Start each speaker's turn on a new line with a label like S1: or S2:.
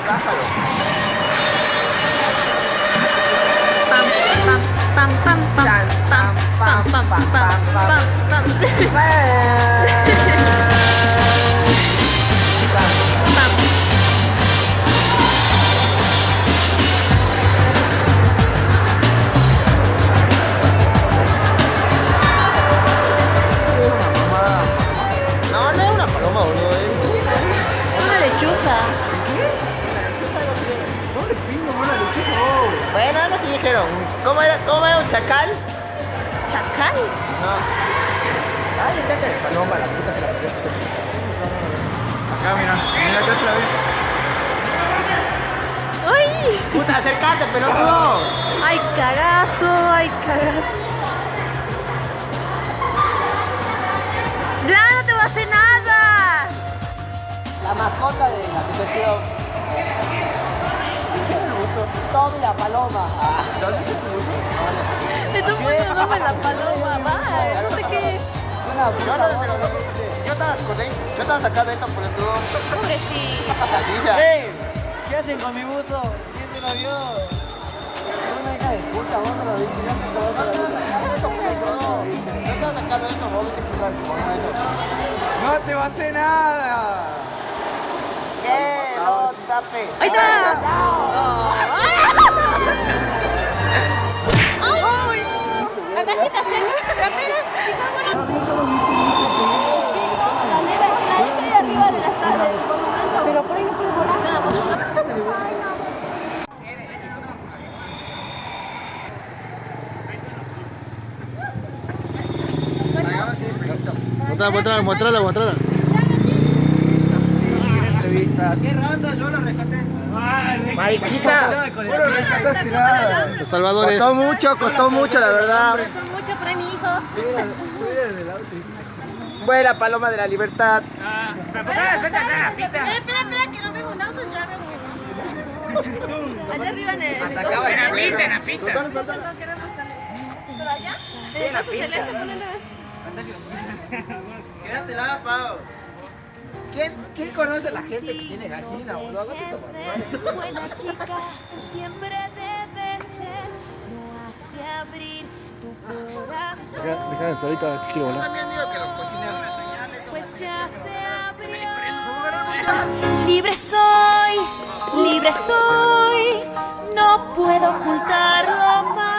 S1: pájaro.
S2: Pam, pam, pam, pam, pam, pam, pam, pam, pam, pam.
S1: No, no es una paloma, boludo.
S2: Una lechuza.
S1: ¿Dónde pingo una lechuza vos? Bueno, ahora sí dijeron. ¿Cómo era un chacal?
S2: ¿Chacal?
S1: No. Ay, caca de paloma, la puta que la parió. Acá, mira, yo se la vi.
S2: ¡Ay!
S1: Puta, acércate, pelotudo.
S2: ¡Ay, cagazo! ¡Ay, cagazo! ¡Ya no te va a hacer nada!
S1: La mascota de la asociación. ¿Y quién es el buzo? Tommy la paloma. ¿Te has visto tu buzo?
S2: Le estoy poniendo nombre la paloma, va. No sé qué.
S1: Yo estaba con él. Yo estaba sacando esto por el tubo.
S2: Pobrecito.
S1: ¡Ey!
S3: ¿Qué hacen con mi buzo? ¿Quién te lo vio?
S1: Una hija de puta, vos no lo viste. Yo estaba sacando esto, vos viste que iba a eso.
S3: ¡No te va a hacer nada!
S1: ¿Qué? No, tape.
S2: ¡Ahí está! ¡Ay!
S4: Acá sí está cerca, capera, chicos, bueno. La negra que la hice ahí arriba de las tablas del monumento. Pero por ahí no puede volar.
S5: Mostrala.
S1: Entrevistas. Qué raro, yo lo rescaté. Mariquita.
S5: Los salvadores.
S1: Costó mucho, la verdad.
S4: Con mucho premio, hijo.
S1: Vuela, paloma de la libertad.
S4: Espera, que no veo un auto ya veo. Allá arriba en el.
S6: En la pista.
S4: ¿Pero allá? En el paso celeste, ponele.
S1: Quédate la, Pau. ¿Quién conoce a la gente que tiene gallina, boludo?
S7: Buena chica, siempre debe ser. No has de abrir tu corazón.
S5: Deja solito a ver si quiero volar.
S1: También digo que los cocineros.
S7: Pues ya se abrió. Libre soy, no puedo ocultarlo más.